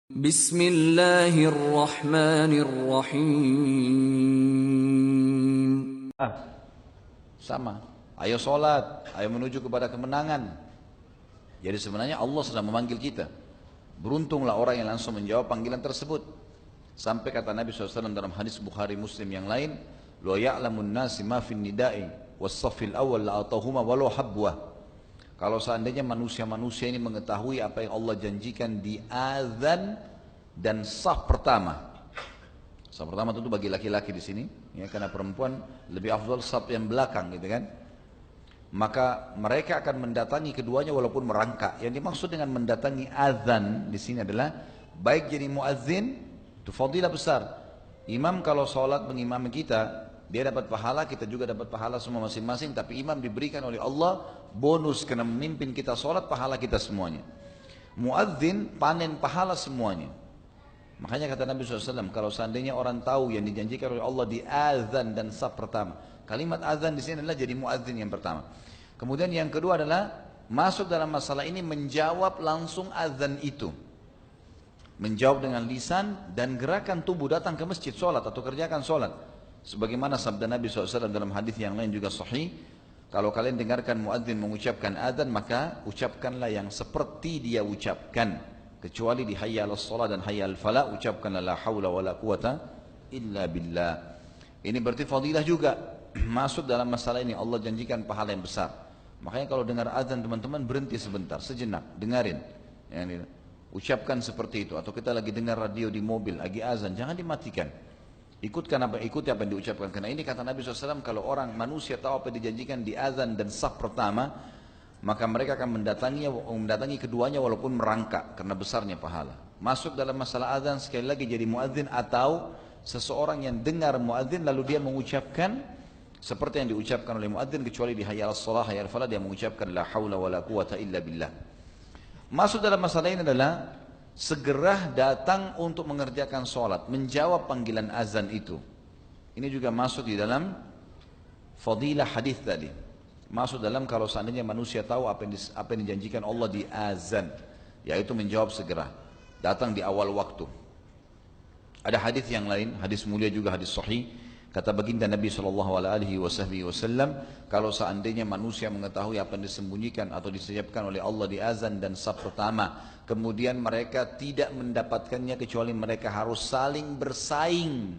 Bismillahirrahmanirrahim. Sama, ayo sholat, ayo menuju kepada kemenangan. Jadi sebenarnya Allah sedang memanggil kita. Beruntunglah orang yang langsung menjawab panggilan tersebut. Sampai kata Nabi SAW dalam hadis Bukhari Muslim yang lain, "Lo ya'lamun nasi ma fin nida'i was-saffil awwal la'atahuma walau habwah." Kalau seandainya manusia-manusia ini mengetahui apa yang Allah janjikan di azan dan saf pertama. Saf pertama tentu bagi laki-laki di sini, ya, karena perempuan lebih afdal saf yang belakang, gitu kan? Maka mereka akan mendatangi keduanya walaupun merangkak. Yang dimaksud dengan mendatangi azan di sini adalah baik jadi muazzin, itu fadilah besar. Imam kalau sholat mengimami kita, dia dapat pahala, kita juga dapat pahala semua masing-masing. Tapi imam diberikan oleh Allah bonus karena memimpin kita sholat, pahala kita semuanya. Muazzin panen pahala semuanya. Makanya kata Nabi SAW, kalau seandainya orang tahu yang dijanjikan oleh Allah di azan dan saf pertama. Kalimat azan di sini adalah jadi muazzin yang pertama. Kemudian yang kedua adalah masuk dalam masalah ini menjawab langsung azan itu. Menjawab dengan lisan dan gerakan tubuh datang ke masjid sholat atau kerjakan sholat. Sebagaimana sabda Nabi SAW dalam hadis yang lain juga sahih. Kalau kalian dengarkan muadzin mengucapkan azan, maka ucapkanlah yang seperti dia ucapkan. Kecuali di hayya 'alas shalah dan hayya 'alal falah, ucapkanlah la haula wala quwata illa billah. Ini berarti fadilah juga. Masuk dalam masalah ini Allah janjikan pahala yang besar. Makanya kalau dengar azan teman-teman berhenti sebentar, sejenak, dengarin. Yani, ucapkan seperti itu. Atau kita lagi dengar radio di mobil, lagi azan, jangan dimatikan. Ikuti apa yang diucapkan. Karena ini kata Nabi SAW, kalau orang manusia tahu apa yang dijanjikan di azan dan saf pertama, maka mereka akan mendatangi keduanya walaupun merangkak karena besarnya pahala. Masuk dalam masalah azan sekali lagi jadi muadzin atau seseorang yang dengar muadzin lalu dia mengucapkan seperti yang diucapkan oleh muadzin, kecuali di hayya 'alas shalah hayya 'alal falah dia mengucapkan la haula wala quwata illa billah. Masuk dalam masalah ini adalah segera datang untuk mengerjakan sholat, menjawab panggilan azan itu. Ini juga masuk di dalam fadilah hadis tadi. Masuk dalam kalau seandainya manusia tahu apa yang dijanjikan Allah di azan, yaitu menjawab segera, datang di awal waktu. Ada hadis yang lain, hadis mulia juga, hadis sahih. Kata baginda Nabi SAW, kalau seandainya manusia mengetahui apa yang disembunyikan atau disiapkan oleh Allah di azan dan saf pertama, kemudian mereka tidak mendapatkannya kecuali mereka harus saling bersaing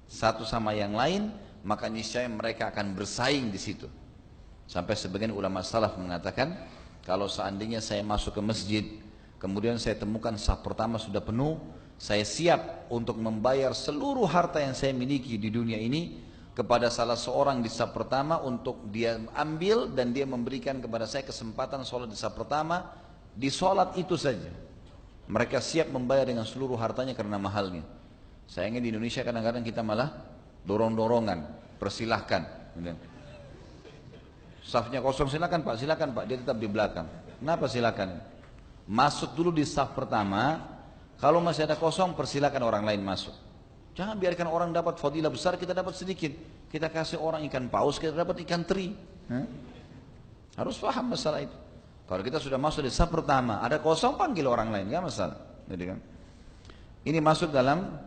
satu sama yang lain, maka niscaya mereka akan bersaing di situ. Sampai sebagian ulama salaf mengatakan, kalau seandainya saya masuk ke masjid, kemudian saya temukan saf pertama sudah penuh, saya siap untuk membayar seluruh harta yang saya miliki di dunia ini kepada salah seorang di saf pertama untuk dia ambil dan dia memberikan kepada saya kesempatan sholat di saf pertama. Di sholat itu saja mereka siap membayar dengan seluruh hartanya karena mahalnya. Sayangnya di Indonesia kadang-kadang kita malah dorong-dorongan, persilahkan. Safnya kosong, silakan pak, dia tetap di belakang. Kenapa silakan? Masuk dulu di saf pertama, kalau masih ada kosong persilakan orang lain masuk. Jangan biarkan orang dapat fadilah besar, kita dapat sedikit. Kita kasih orang ikan paus, kita dapat ikan teri. Harus paham masalah itu. Kalau kita sudah masuk di saf pertama, ada kosong panggil orang lain, nggak masalah. Jadi kan, ini masuk dalam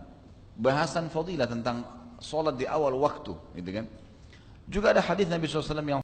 bahasan fadilah tentang sholat di awal waktu, gitu kan. Juga ada hadis Nabi SAW yang